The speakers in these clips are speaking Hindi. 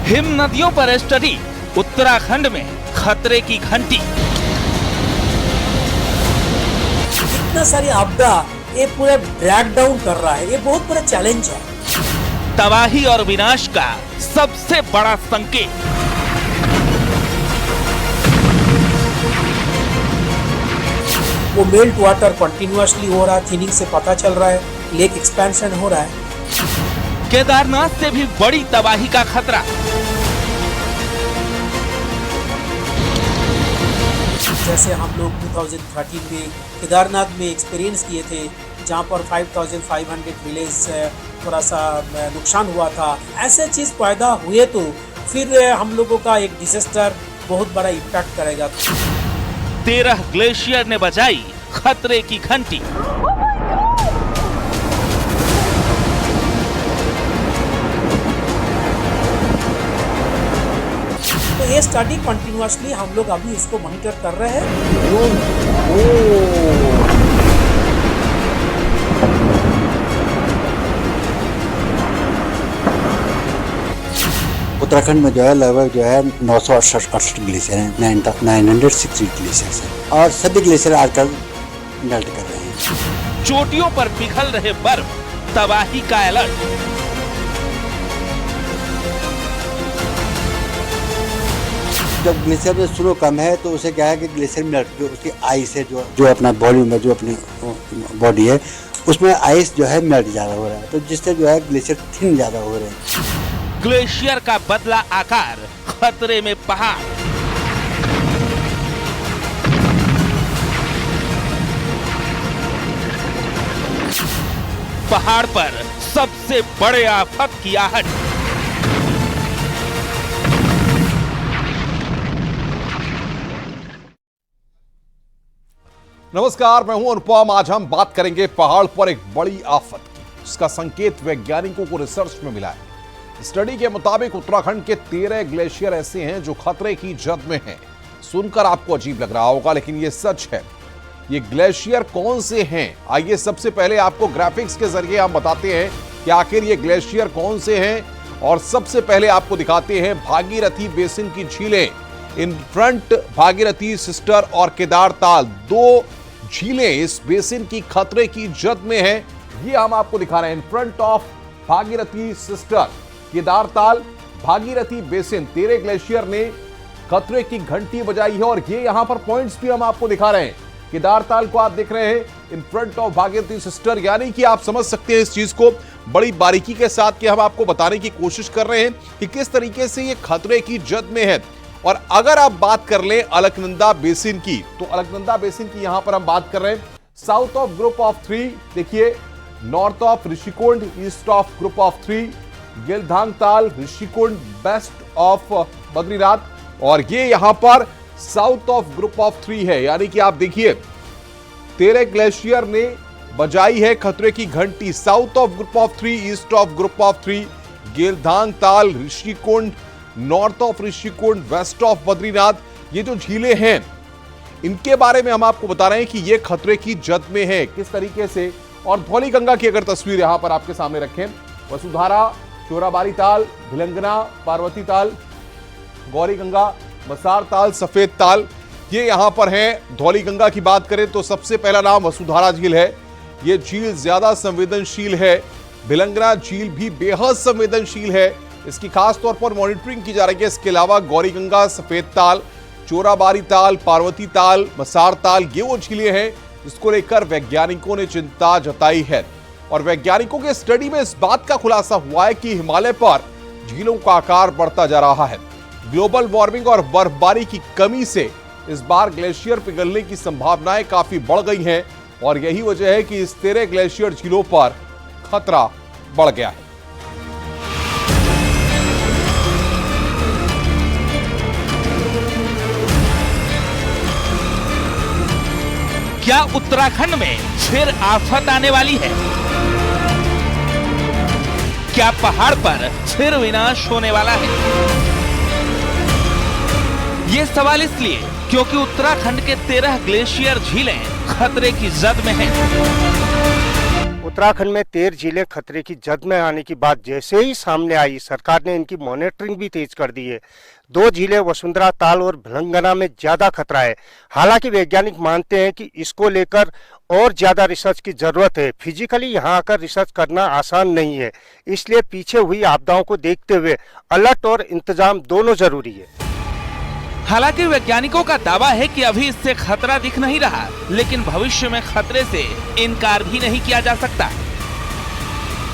हिम नदियों पर स्टडी, उत्तराखंड में खतरे की घंटी। इतना सारी आपदा ये पूरा ड्रैग डाउन कर रहा है, ये बहुत बड़ा चैलेंज है। तबाही और विनाश का सबसे बड़ा संकेत। वो मेल्ट वाटर कंटिन्यूअसली हो रहा है, थिनिंग से पता चल रहा है, लेक एक्सपेंशन हो रहा है। केदारनाथ से भी बड़ी तबाही का खतरा। जैसे हम लोग 2013 में केदारनाथ में एक्सपीरियंस किए थे, जहाँ पर 5500 विलेज थोड़ा सा नुकसान हुआ था। ऐसे चीज पैदा हुए तो फिर हम लोगों का एक डिजास्टर बहुत बड़ा इम्पैक्ट करेगा। 13 ग्लेशियर ने बजाई खतरे की घंटी। तो ये स्टडी कंटिन्यूअसली हम लोग अभी इसको मॉनिटर कर रहे हैं। उत्तराखंड में जो है लगभग 968 ग्लेशियर हैं, 960 ग्लेशियर्स हैं और सभी ग्लेशियर आजकल मेल्ट कर रहे हैं। चोटियों पर पिघल रहे बर्फ, तबाही का अलर्ट। जब ग्लेशियर में स्नो कम है तो उसे क्या है कि ग्लेशियर मेल्ट, जो उसकी आइस है, जो अपना वॉल्यूम है, जो अपनी बॉडी है, उसमें आइस जो है मेल्ट ज़्यादा हो रहा है, तो जिससे जो है ग्लेशियर थिन ज़्यादा हो रहे हैं। ग्लेशियर का बदला आकार, खतरे में पहाड़। पहाड़ पर सबसे बड़े आफत की आहट। नमस्कार, मैं हूं अनुपम। आज हम बात करेंगे पहाड़ पर एक बड़ी आफत की, जिसका संकेत वैज्ञानिकों को रिसर्च में मिला है। स्टडी के मुताबिक उत्तराखंड के 13 ग्लेशियर ऐसे हैं जो खतरे की जद में हैं। सुनकर आपको अजीब लग रहा होगा, लेकिन ये सच है। ये ग्लेशियर कौन से हैं? आइए सबसे पहले आपको ग्राफिक्स के जरिए हम बताते हैं कि आखिर ये ग्लेशियर कौन से हैं। और सबसे पहले आपको दिखाते हैं भागीरथी बेसिन की झीलें। इन फ्रंट भागीरथी सिस्टर और केदारताल, 2 झीलें इस बेसिन की खतरे की जद में हैं। ये हम आपको दिखा रहे हैं। In front of Bhagirathi sister, Kedartal, Bhagirathi basin, 13 glacier ने खतरे की घंटी बजाई है। और ये यहां पर पॉइंट्स भी हम आपको दिखा रहे हैं। केदारताल को आप देख रहे हैं in front of Bhagirathi sister, यानी कि आप समझ सकते हैं इस चीज को बड़ी बारीकी के साथ कि हम आपको बताने की कोशिश कर रहे हैं कि किस तरीके से ये खतरे की जद में है। और अगर आप बात कर लें अलकनंदा बेसिन की, तो अलकनंदा बेसिन की यहां पर हम बात कर रहे हैं। साउथ ऑफ ग्रुप ऑफ 3, देखिए, north of Rishikund, east of group of 3, Gildhang Taal, Rishikund, west of Badrinath, और ये यहां पर साउथ ऑफ ग्रुप ऑफ 3 है। यानी कि आप देखिए 13 ग्लेशियर ने बजाई है खतरे की घंटी। South of group of 3, east of group of 3, Gildhang Taal, Rishikund, north of Rishikund, west of Badrinath, ये जो झीलें हैं इनके बारे में हम आपको बता रहे हैं कि ये खतरे की जद में है। किस तरीके से? और धौली गंगा की अगर तस्वीर यहां पर आपके सामने रखें, वसुधारा, चोराबारी ताल, भिलंगना, पार्वती ताल, गौरी गंगा, मसार ताल, सफेद ताल, ये यहां पर हैं। धौली गंगा की बात करें तो सबसे पहला नाम वसुधारा झील है। ये झील ज्यादा संवेदनशील है। भिलंगना झील भी बेहद संवेदनशील है, इसकी खास तौर पर मॉनिटरिंग की जा रही है। इसके अलावा गौरी गंगा, सफेद ताल, चोराबारी ताल, पार्वती ताल, मसार ताल, ये वो झीलें हैं जिसको लेकर वैज्ञानिकों ने चिंता जताई है। और वैज्ञानिकों के स्टडी में इस बात का खुलासा हुआ है कि हिमालय पर झीलों का आकार बढ़ता जा रहा है। ग्लोबल वार्मिंग और बर्फबारी की कमी से इस बार ग्लेशियर पिघलने की संभावनाएं काफी बढ़ गई हैं। और यही वजह है कि इस 13 ग्लेशियर झीलों पर खतरा बढ़ गया है। क्या उत्तराखंड में फिर आफत आने वाली है? क्या पहाड़ पर फिर विनाश होने वाला है? ये सवाल इसलिए क्योंकि उत्तराखंड के 13 ग्लेशियर झीलें खतरे की जद में हैं। उत्तराखंड में 13 जिले खतरे की जद में आने की बात जैसे ही सामने आई, सरकार ने इनकी मॉनिटरिंग भी तेज कर दी है। 2 जिले वसुंधरा ताल और भिलंगना में ज्यादा खतरा है। हालांकि वैज्ञानिक मानते हैं कि इसको लेकर और ज्यादा रिसर्च की जरूरत है। फिजिकली यहाँ आकर रिसर्च करना आसान नहीं है, इसलिए पीछे हुई आपदाओं को देखते हुए अलर्ट और इंतजाम दोनों जरूरी है। हालांकि वैज्ञानिकों का दावा है कि अभी इससे खतरा दिख नहीं रहा, लेकिन भविष्य में खतरे से इनकार भी नहीं किया जा सकता।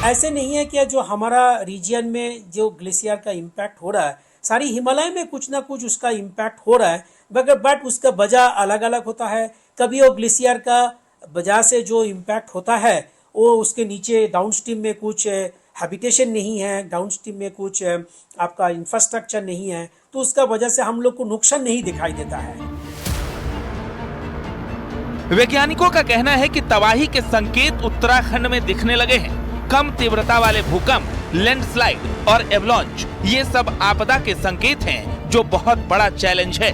ऐसे नहीं है कि जो हमारा रीजन में जो ग्लेशियर का इम्पैक्ट हो रहा है, सारी हिमालय में कुछ ना कुछ उसका इम्पैक्ट हो रहा है, बट उसका वजह अलग अलग होता है। कभी वो ग्लेशियर का वजह से जो इम्पैक्ट होता है वो उसके नीचे डाउनस्ट्रीम में कुछ हैबिटेशन नहीं है, डाउनस्ट्रीम में कुछ आपका इंफ्रास्ट्रक्चर नहीं है, तो उसका वजह से हम लोग को नुकसान नहीं दिखाई देता है। वैज्ञानिकों का कहना है कि तबाही के संकेत उत्तराखंड में दिखने लगे हैं। कम तीव्रता वाले भूकंप, लैंडस्लाइड और एवलांच, ये सब आपदा के संकेत हैं, जो बहुत बड़ा चैलेंज है।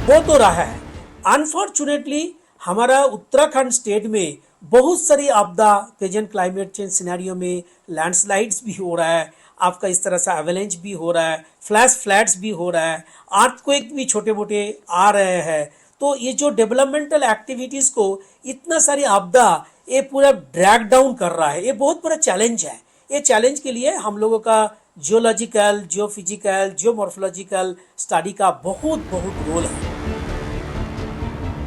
वो तो रहा है। अनफॉर्चुनेटली हमारा उत्तराखंड स्टेट में बहुत सारी आपदा, प्रेजेंट क्लाइमेट चेंज सिनेरियो में लैंडस्लाइड्स भी हो रहा है, आपका इस तरह से एवलांच भी हो रहा है, फ्लैश फ्लड्स भी हो रहा है, अर्थक्वेक भी छोटे मोटे आ रहे हैं। तो ये जो डेवलपमेंटल एक्टिविटीज को इतना सारी आपदा ये पूरा ड्रैग डाउन कर रहा है, ये बहुत बड़ा चैलेंज है। ये चैलेंज के लिए हम लोगों का जियोलॉजिकल, जियोफिजिकल, जियोमॉर्फोलॉजिकल स्टडी का बहुत रोल है।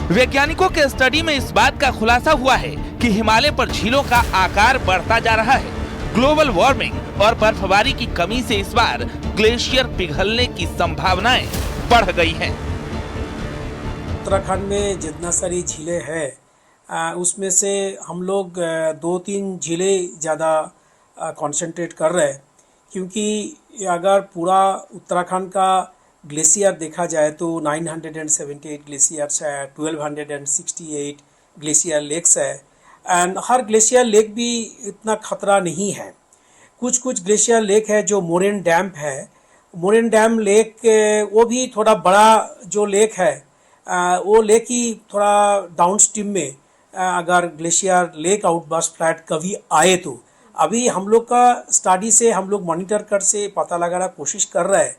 वैज्ञानिकों के स्टडी में इस बात का खुलासा हुआ है कि हिमालय पर झीलों का आकार बढ़ता जा रहा है। ग्लोबल वार्मिंग और बर्फबारी की कमी से इस बार ग्लेशियर पिघलने की संभावनाएं बढ़ गई हैं। उत्तराखंड में जितना सारी झीलें हैं उसमें से हम लोग 2-3 झीलें ज़्यादा कंसंट्रेट कर रहे हैं, क्योंकि अगर पूरा उत्तराखंड का ग्लेशियर देखा जाए तो 978 ग्लेशियर्स है, 1268 ग्लेशियर लेक्स है, एंड हर ग्लेशियर लेक भी इतना खतरा नहीं है। कुछ ग्लेशियर लेक है जो मोरेन डैम है, मोरेन डैम लेक वो भी थोड़ा बड़ा जो लेक है, वो लेक ही थोड़ा डाउनस्ट्रीम में अगर ग्लेशियर लेक आउटबर्स्ट फ्लैट कभी आए तो अभी हम लोग का स्टडी से हम लोग मॉनिटर कर से पता लगाना कोशिश कर रहे हैं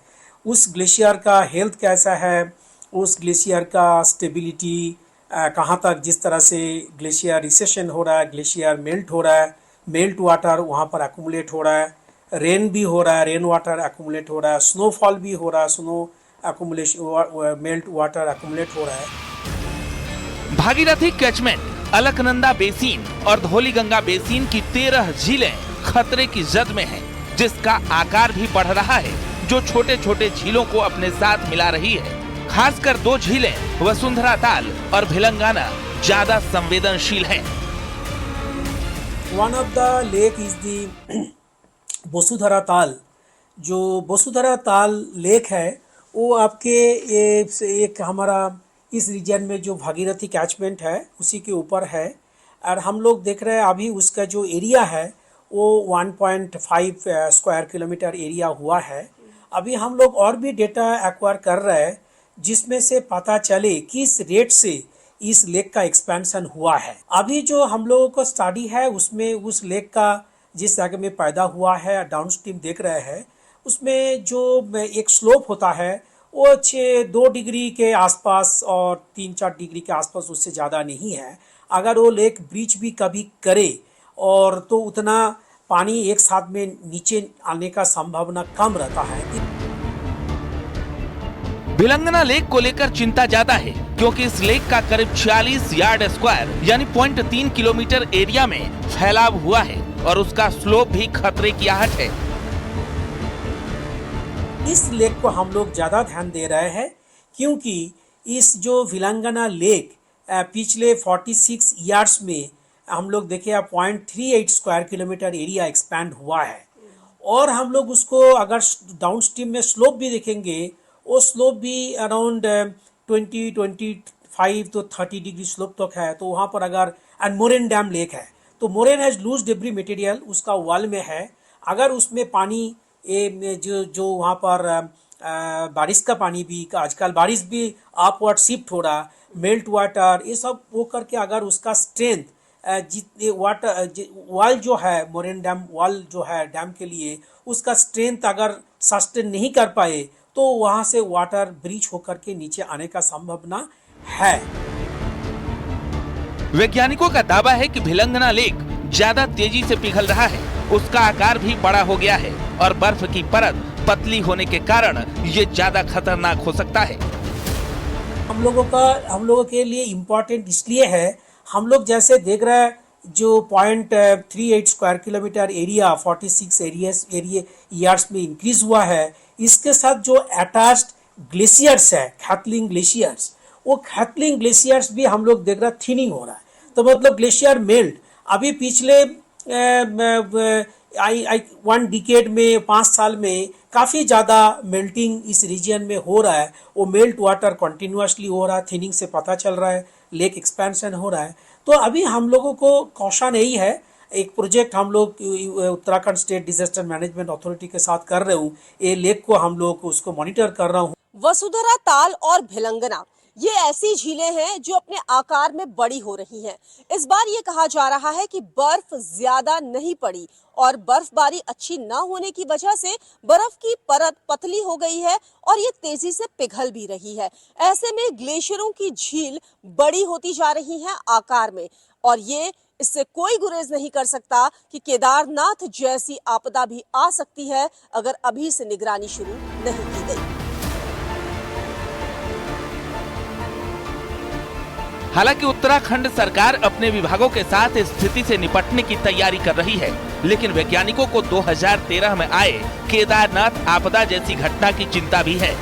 उस ग्लेशियर का हेल्थ कैसा है, उस ग्लेशियर का स्टेबिलिटी कहाँ तक, जिस तरह से ग्लेशियर रिसेशन हो रहा है, ग्लेशियर मेल्ट हो रहा है, मेल्ट वाटर वहाँ पर एक्यूमुलेट हो रहा है, रेन भी हो रहा है, रेन वाटर एक्यूमुलेट हो रहा है, स्नोफॉल भी हो रहा है, snow accumulation, melt water accumulate हो रहा है। भागीरथी कैचमेंट, अलकनंदा बेसिन और धौलीगंगा बेसिन की 13 झीलें खतरे की जद में हैं, जिसका आकार भी बढ़ रहा है, जो छोटे छोटे झीलों को अपने साथ मिला रही है। खासकर 2 झीलें वसुंधरा ताल और भिलंगाना ज्यादा संवेदनशील हैं। One of the lake is the Vasundhara ताल। जो वसुंधरा ताल लेक है वो आपके एक हमारा इस रीजन में जो भागीरथी कैचमेंट है उसी के ऊपर है, और हम लोग देख रहे हैं अभी उसका जो एरिया है वो 1.5 स्क्वायर किलोमीटर एरिया हुआ है। अभी हम लोग और भी डेटा एक्वायर कर रहे हैं जिसमें से पता चले किस रेट से इस लेक का एक्सपेंशन हुआ है। अभी जो हम लोगों को स्टडी है उसमें उस लेक का जिस जगह में पैदा हुआ है डाउनस्ट्रीम देख रहे हैं, उसमें जो एक स्लोप होता है वो 2 डिग्री के आसपास और 3-4 डिग्री के आसपास, उससे ज़्यादा नहीं है। अगर वो लेक ब्रीच भी कभी करे और तो उतना पानी एक साथ में नीचे आने का संभावना कम रहता है। भिलंगना लेक को लेकर चिंता ज्यादा है, क्योंकि इस लेक का करीब 46 यार्ड स्क्वायर यानी 0.3 किलोमीटर एरिया में फैलाव हुआ है और उसका स्लोप भी खतरे की आहट है। इस लेक को हम लोग ज़्यादा ध्यान दे रहे हैं क्योंकि इस जो भिलंगना लेक पिछले 46 ईयर्स में हम लोग देखे 0.38 स्क्वायर किलोमीटर एरिया एक्सपैंड हुआ है, और हम लोग उसको अगर डाउनस्ट्रीम में स्लोप भी देखेंगे वो स्लोप भी अराउंड 25 तो 30 डिग्री स्लोप तक है। तो वहाँ पर अगर एंड मोरेन डैम लेक है तो moraine has loose debris material उसका वॉल में है, अगर उसमें पानी जो वहाँ पर बारिश का पानी भी, आजकल बारिश भी अपवर्ड शिफ्ट हो रहा, मेल्ट वाटर, ये सब वो करके अगर उसका स्ट्रेंथ जितने वाल जो है मोरेन डैम वाल जो है डैम के लिए उसका स्ट्रेंथ अगर सस्टेन नहीं कर पाए तो वहां से वाटर ब्रीच होकर के नीचे आने का संभावना है। वैज्ञानिकों का दावा है कि भिलंगना लेक ज्यादा तेजी से पिघल रहा है, उसका आकार भी बड़ा हो गया है और बर्फ की परत पतली होने के कारण ये ज्यादा खतरनाक हो सकता है। हम लोगों के लिए इम्पोर्टेंट इसलिए है, हम लोग जैसे देख रहे हैं जो 0.38 स्क्वायर किलोमीटर एरिया 46 ईयर्स में इंक्रीज हुआ है, इसके साथ जो अटैच्ड ग्लेशियर्स है खैथलिंग ग्लेशियर्स, वो खैथलिंग ग्लेशियर्स भी हम लोग देख रहे हैं थिनिंग हो रहा है। तो मतलब ग्लेशियर मेल्ट अभी पिछले 1 डिकेड में 5 साल में काफ़ी ज़्यादा मेल्टिंग इस रीजन में हो रहा है। वो मेल्ट वाटर कंटिन्यूसली हो रहा है, थिनिंग से पता चल रहा है, लेक एक्सपेंशन हो रहा है। तो अभी हम लोगों को कॉशन यही है, एक प्रोजेक्ट हम लोग Uttarakhand state disaster management authority के साथ कर रहे हूँ, ये लेक को हम लोग उसको मॉनिटर कर रहा हूँ। वसुंधरा ताल और भिलंगना ये ऐसी झीलें हैं जो अपने आकार में बड़ी हो रही हैं। इस बार ये कहा जा रहा है कि बर्फ ज्यादा नहीं पड़ी और बर्फबारी अच्छी न होने की वजह से बर्फ की परत पतली हो गई है और ये तेजी से पिघल भी रही है। ऐसे में ग्लेशियरों की झील बड़ी होती जा रही है आकार में और ये इससे कोई गुरेज नहीं कर सकता कि केदारनाथ जैसी आपदा भी आ सकती है अगर अभी से निगरानी शुरू नहीं की गई। हालांकि उत्तराखंड सरकार अपने विभागों के साथ इस स्थिति से निपटने की तैयारी कर रही है, लेकिन वैज्ञानिकों को 2013 में आए केदारनाथ आपदा जैसी घटना की चिंता भी है।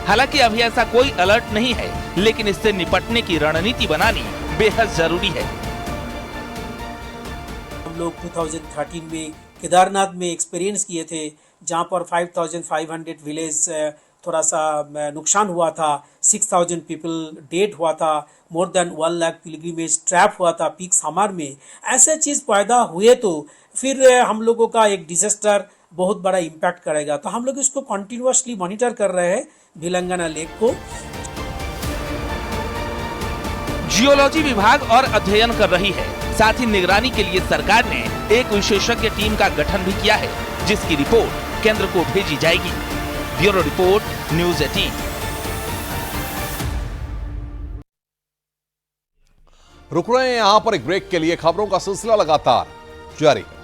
हालांकि अभी ऐसा कोई अलर्ट नहीं है, लेकिन इससे निपटने की रणनीति बनानी बेहद जरूरी है। हम लोग 2013 में केदारनाथ में एक्सपीरियंस किए थे, जहां पर 5500 विलेज थोड़ा सा नुकसान हुआ था, 6000 पीपल डेड हुआ था, more than 1 lakh pilgrimage trap हुआ था पीक समर में। ऐसे चीज़ पैदा हुए तो फिर हम लोगों का एक डिजास्टर बहुत बड़ा इम्पैक्ट करेगा। तो हम लोग इसको कंटिन्यूअसली मॉनिटर कर रहे हैं भिलंगना लेक को। जियोलॉजी विभाग और अध्ययन कर रही है, साथ ही निगरानी के लिए सरकार ने एक विशेषज्ञ टीम का गठन भी किया है, जिसकी रिपोर्ट केंद्र को भेजी जाएगी। Bureau report, news 18। रुक रहे हैं यहां पर एक ब्रेक के लिए, खबरों का सिलसिला लगातार जारी है।